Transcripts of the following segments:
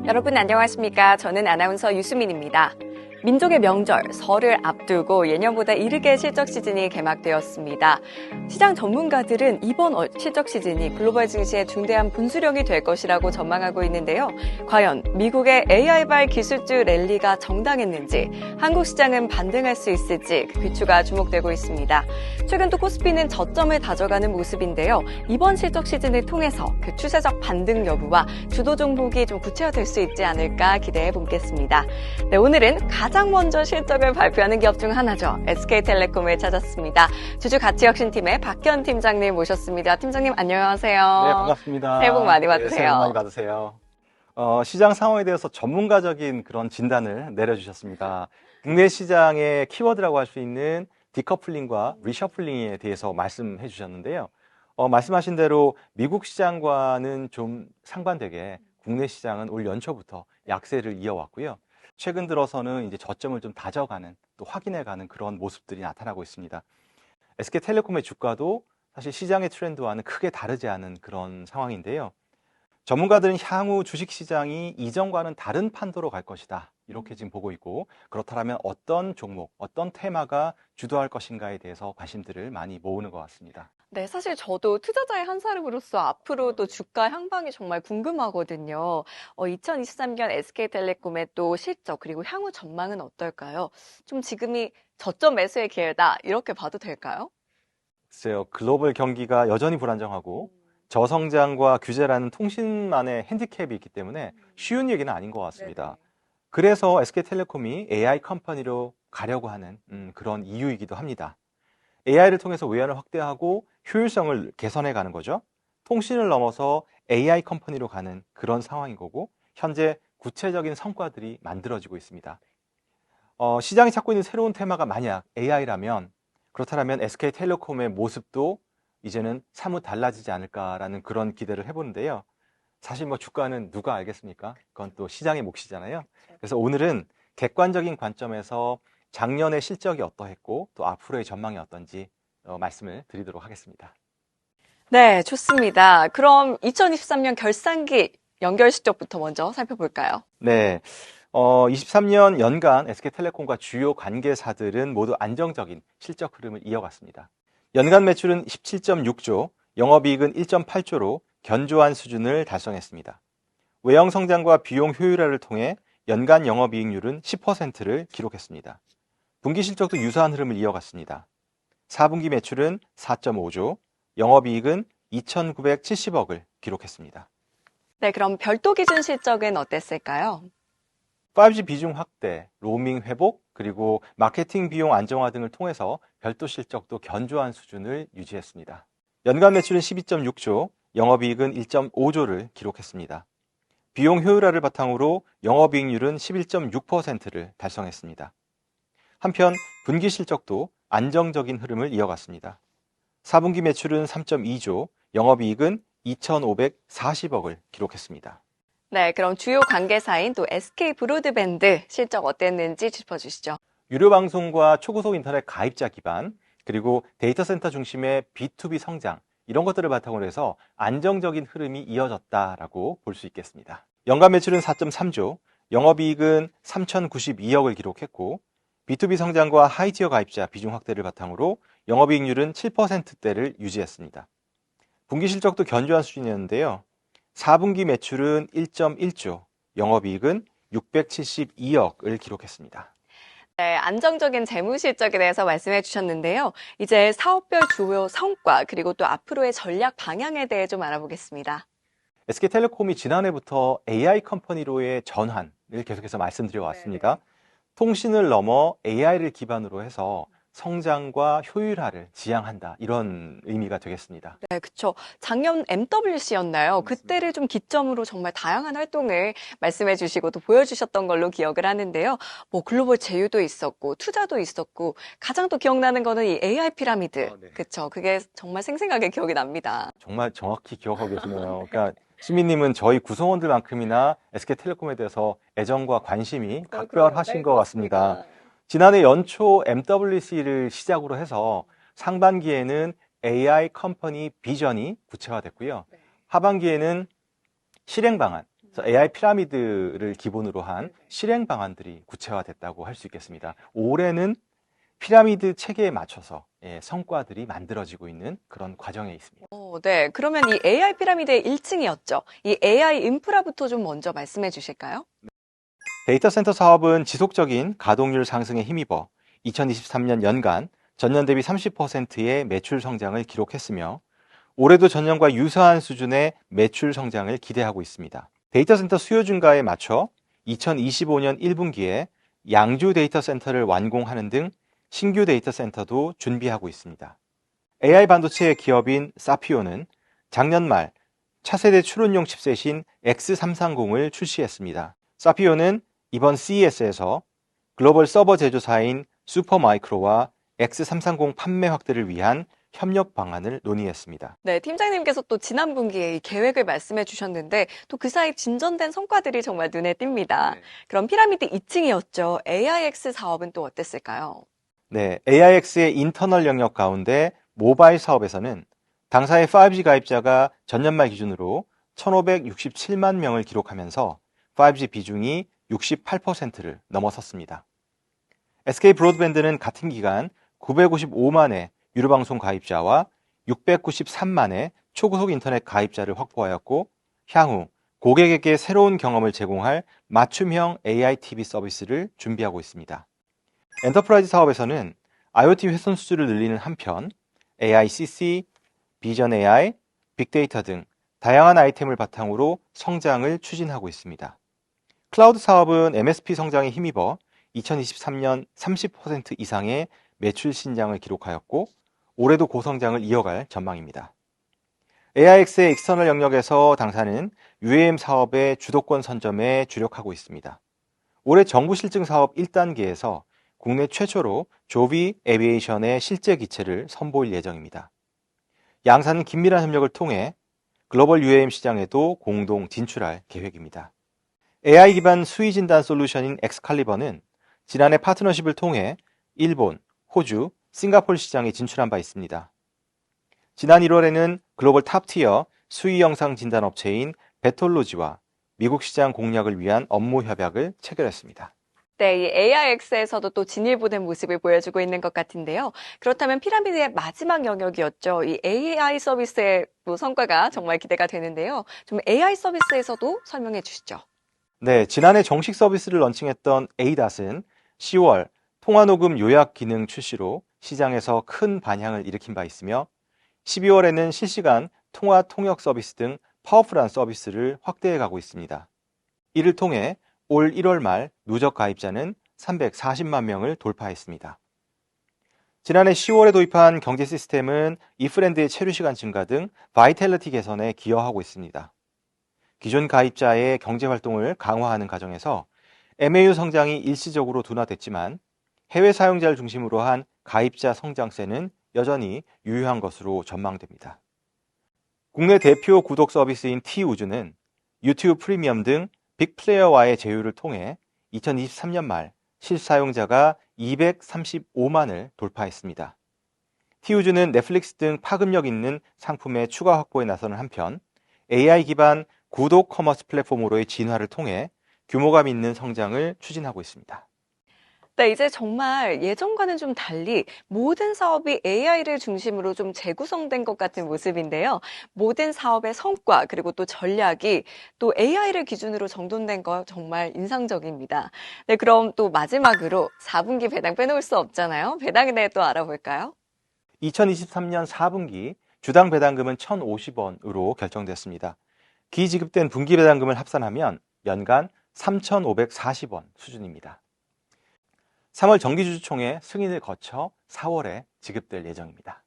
여러분 안녕하십니까? 저는 아나운서 유수민입니다. 민족의 명절, 설을 앞두고 예년보다 이르게 실적 시즌이 개막되었습니다. 시장 전문가들은 이번 실적 시즌이 글로벌 증시의 중대한 분수령이 될 것이라고 전망하고 있는데요. 과연 미국의 AI발 기술주 랠리가 정당했는지, 한국 시장은 반등할 수 있을지 그 귀추가 주목되고 있습니다. 최근 또 코스피는 저점을 다져가는 모습인데요. 이번 실적 시즌을 통해서 그 추세적 반등 여부와 주도 종목이 좀 구체화될 수 있지 않을까 기대해 보겠습니다. 네, 오늘은 가장 먼저 실적을 발표하는 기업 중 하나죠. SK텔레콤을 찾았습니다. 주주가치혁신팀의 박현 팀장님 모셨습니다. 팀장님 안녕하세요. 네, 반갑습니다. 새해 복 많이 받으세요. 네, 새해 복 많이 받으세요. 시장 상황에 대해서 전문가적인 그런 진단을 내려주셨습니다. 국내 시장의 키워드라고 할 수 있는 디커플링과 리셔플링에 대해서 말씀해 주셨는데요. 말씀하신 대로 미국 시장과는 좀 상반되게 국내 시장은 올 연초부터 약세를 이어왔고요. 최근 들어서는 이제 저점을 좀 다져가는, 또 확인해가는 그런 모습들이 나타나고 있습니다. SK텔레콤의 주가도 사실 시장의 트렌드와는 크게 다르지 않은 그런 상황인데요. 전문가들은 향후 주식시장이 이전과는 다른 판도로 갈 것이다, 이렇게 지금 보고 있고, 그렇다면 어떤 종목, 어떤 테마가 주도할 것인가에 대해서 관심들을 많이 모으는 것 같습니다. 네, 사실 저도 투자자의 한 사람으로서 앞으로도 주가 향방이 정말 궁금하거든요. 2023년 SK텔레콤의 또 실적 그리고 향후 전망은 어떨까요? 좀 지금이 저점 매수의 기회다 이렇게 봐도 될까요? 글쎄요, 글로벌 경기가 여전히 불안정하고 저성장과 규제라는 통신만의 핸디캡이 있기 때문에 쉬운 얘기는 아닌 것 같습니다. 그래서 SK텔레콤이 AI 컴퍼니로 가려고 하는 그런 이유이기도 합니다. AI를 통해서 외연을 확대하고 효율성을 개선해 가는 거죠. 통신을 넘어서 AI 컴퍼니로 가는 그런 상황인 거고, 현재 구체적인 성과들이 만들어지고 있습니다. 시장이 찾고 있는 새로운 테마가 만약 AI라면, 그렇다면 SK텔레콤의 모습도 이제는 사뭇 달라지지 않을까라는 그런 기대를 해보는데요. 사실 뭐 주가는 누가 알겠습니까? 그건 또 시장의 몫이잖아요. 그래서 오늘은 객관적인 관점에서 작년의 실적이 어떠했고 또 앞으로의 전망이 어떤지 말씀을 드리도록 하겠습니다. 네, 좋습니다. 그럼 2023년 결산기 연결 실적부터 먼저 살펴볼까요? 네, 23년 연간 SK텔레콤과 주요 관계사들은 모두 안정적인 실적 흐름을 이어갔습니다. 연간 매출은 17.6조, 영업이익은 1.8조로 견조한 수준을 달성했습니다. 외형 성장과 비용 효율화를 통해 연간 영업이익률은 10%를 기록했습니다. 분기 실적도 유사한 흐름을 이어갔습니다. 4분기 매출은 4.5조, 영업이익은 2,970억을 기록했습니다. 네, 그럼 별도 기준 실적은 어땠을까요? 5G 비중 확대, 로밍 회복, 그리고 마케팅 비용 안정화 등을 통해서 별도 실적도 견조한 수준을 유지했습니다. 연간 매출은 12.6조, 영업이익은 1.5조를 기록했습니다. 비용 효율화를 바탕으로 영업이익률은 11.6%를 달성했습니다. 한편 분기 실적도 안정적인 흐름을 이어갔습니다. 4분기 매출은 3.2조, 영업이익은 2,540억을 기록했습니다. 네, 그럼 주요 관계사인 또 SK브로드밴드 실적 어땠는지 짚어주시죠. 유료 방송과 초고속 인터넷 가입자 기반, 그리고 데이터 센터 중심의 B2B 성장, 이런 것들을 바탕으로 해서 안정적인 흐름이 이어졌다라고 볼 수 있겠습니다. 연간 매출은 4.3조, 영업이익은 3,092억을 기록했고, B2B 성장과 하이티어 가입자 비중 확대를 바탕으로 영업이익률은 7%대를 유지했습니다. 분기 실적도 견조한 수준이었는데요. 4분기 매출은 1.1조, 영업이익은 672억을 기록했습니다. 네, 안정적인 재무 실적에 대해서 말씀해 주셨는데요. 이제 사업별 주요 성과 그리고 또 앞으로의 전략 방향에 대해 좀 알아보겠습니다. SK텔레콤이 지난해부터 AI 컴퍼니로의 전환을 계속해서 말씀드려 왔습니다. 통신을 넘어 AI를 기반으로 해서 성장과 효율화를 지향한다, 이런 의미가 되겠습니다. 네, 그렇죠. 작년 MWC였나요? 그때를 좀 기점으로 정말 다양한 활동을 말씀해 주시고 또 보여주셨던 걸로 기억을 하는데요. 뭐 글로벌 제휴도 있었고 투자도 있었고 가장 또 기억나는 거는 이 AI 피라미드. 네. 그렇죠. 그게 정말 생생하게 기억이 납니다. 정말 정확히 기억하고 계시네요. 그러니까 수민님은 저희 구성원들만큼이나 SK텔레콤에 대해서 애정과 관심이 각별하신 것 같습니다. 지난해 연초 MWC를 시작으로 해서 상반기에는 AI 컴퍼니 비전이 구체화됐고요. 하반기에는 실행 방안, 그래서 AI 피라미드를 기본으로 한 실행 방안들이 구체화됐다고 할 수 있겠습니다. 올해는 피라미드 체계에 맞춰서 성과들이 만들어지고 있는 그런 과정에 있습니다. 네. 그러면 이 AI 피라미드의 1층이었죠. 이 AI 인프라부터 좀 먼저 말씀해 주실까요? 데이터 센터 사업은 지속적인 가동률 상승에 힘입어 2023년 연간 전년 대비 30%의 매출 성장을 기록했으며 올해도 전년과 유사한 수준의 매출 성장을 기대하고 있습니다. 데이터 센터 수요 증가에 맞춰 2025년 1분기에 양주 데이터 센터를 완공하는 등 신규 데이터 센터도 준비하고 있습니다. AI 반도체 기업인 사피오는 작년 말 차세대 추론용 칩셋인 X330을 출시했습니다. 사피오는 이번 CES에서 글로벌 서버 제조사인 슈퍼마이크로와 X330 판매 확대를 위한 협력 방안을 논의했습니다. 네, 팀장님께서 또 지난 분기에 이 계획을 말씀해 주셨는데 또 그 사이 진전된 성과들이 정말 눈에 띕니다. 네. 그럼 피라미드 2층이었죠. AIX 사업은 또 어땠을까요? 네, AIX의 인터널 영역 가운데 모바일 사업에서는 당사의 5G 가입자가 전년 말 기준으로 1,567만 명을 기록하면서 5G 비중이 68%를 넘어섰습니다. SK 브로드밴드는 같은 기간 955만의 유료방송 가입자와 693만의 초고속 인터넷 가입자를 확보하였고 향후 고객에게 새로운 경험을 제공할 맞춤형 AI TV 서비스를 준비하고 있습니다. 엔터프라이즈 사업에서는 IoT 훼손 수준을 늘리는 한편 AICC, 비전 AI, 빅데이터 등 다양한 아이템을 바탕으로 성장을 추진하고 있습니다. 클라우드 사업은 MSP 성장에 힘입어 2023년 30% 이상의 매출 신장을 기록하였고 올해도 고성장을 이어갈 전망입니다. AIX의 익스터널 영역에서 당사는 UAM 사업의 주도권 선점에 주력하고 있습니다. 올해 정부 실증 사업 1단계에서 국내 최초로 조비 에비에이션의 실제 기체를 선보일 예정입니다. 양사는 긴밀한 협력을 통해 글로벌 UAM 시장에도 공동 진출할 계획입니다. AI 기반 수위 진단 솔루션인 엑스칼리버는 지난해 파트너십을 통해 일본, 호주, 싱가포르 시장에 진출한 바 있습니다. 지난 1월에는 글로벌 탑티어 수위 영상 진단 업체인 베톨로지와 미국 시장 공략을 위한 업무 협약을 체결했습니다. 네, 이 AIX에서도 또 진일보된 모습을 보여주고 있는 것 같은데요. 그렇다면 피라미드의 마지막 영역이었죠. 이 AI 서비스의 성과가 정말 기대가 되는데요. 좀 AI 서비스에서도 설명해 주시죠. 네, 지난해 정식 서비스를 런칭했던 에이닷은 10월 통화녹음 요약 기능 출시로 시장에서 큰 반향을 일으킨 바 있으며 12월에는 실시간 통화 통역 서비스 등 파워풀한 서비스를 확대해 가고 있습니다. 이를 통해 올 1월 말 누적 가입자는 340만 명을 돌파했습니다. 지난해 10월에 도입한 경제 시스템은 이프랜드의 체류 시간 증가 등 바이탈리티 개선에 기여하고 있습니다. 기존 가입자의 경제 활동을 강화하는 과정에서 MAU 성장이 일시적으로 둔화됐지만 해외 사용자를 중심으로 한 가입자 성장세는 여전히 유효한 것으로 전망됩니다. 국내 대표 구독 서비스인 T우즈는 유튜브 프리미엄 등 빅플레이어와의 제휴를 통해 2023년 말 실사용자가 235만을 돌파했습니다. T우즈는 넷플릭스 등 파급력 있는 상품의 추가 확보에 나서는 한편 AI 기반 구독 커머스 플랫폼으로의 진화를 통해 규모감 있는 성장을 추진하고 있습니다. 네, 이제 정말 예전과는 좀 달리 모든 사업이 AI를 중심으로 좀 재구성된 것 같은 모습인데요. 모든 사업의 성과 그리고 또 전략이 또 AI를 기준으로 정돈된 거 정말 인상적입니다. 네, 그럼 또 마지막으로 4분기 배당 빼놓을 수 없잖아요. 배당에 대해 또 알아볼까요? 2023년 4분기 주당 배당금은 1,050원으로 결정됐습니다. 기지급된 분기 배당금을 합산하면 연간 3,540원 수준입니다. 3월 정기주주총회 승인을 거쳐 4월에 지급될 예정입니다.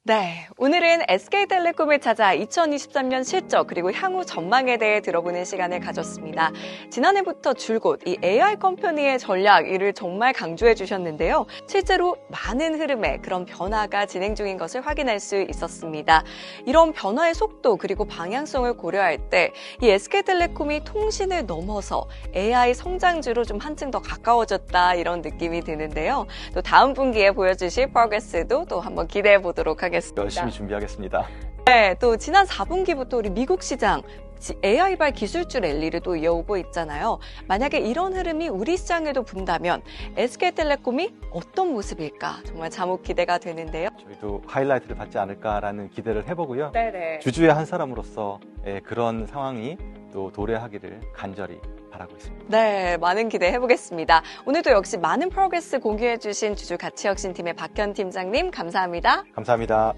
네, 오늘은 SK텔레콤을 찾아 2023년 실적 그리고 향후 전망에 대해 들어보는 시간을 가졌습니다. 지난해부터 줄곧 이 AI 컴퍼니의 전략 이를 정말 강조해 주셨는데요. 실제로 많은 흐름의 그런 변화가 진행 중인 것을 확인할 수 있었습니다. 이런 변화의 속도 그리고 방향성을 고려할 때 이 SK텔레콤이 통신을 넘어서 AI 성장주로 좀 한층 더 가까워졌다 이런 느낌이 드는데요. 또 다음 분기에 보여주실 프로그레스도 또 한번 기대해 보도록 하겠습니다. 열심히 준비하겠습니다. 네, 또 지난 4분기부터 우리 미국 시장 AI발 기술주 랠리를 또 이어오고 있잖아요. 만약에 이런 흐름이 우리 시장에도 분다면 SK텔레콤이 어떤 모습일까 정말 잠옷 기대가 되는데요. 저희도 하이라이트를 받지 않을까라는 기대를 해보고요. 네네. 주주의 한 사람으로서 그런 상황이 또 도래하기를 간절히 바라고 있습니다. 네, 많은 기대해보겠습니다. 오늘도 역시 많은 프로그레스 공유해주신 주주 가치혁신팀의 박현 팀장님 감사합니다. 감사합니다.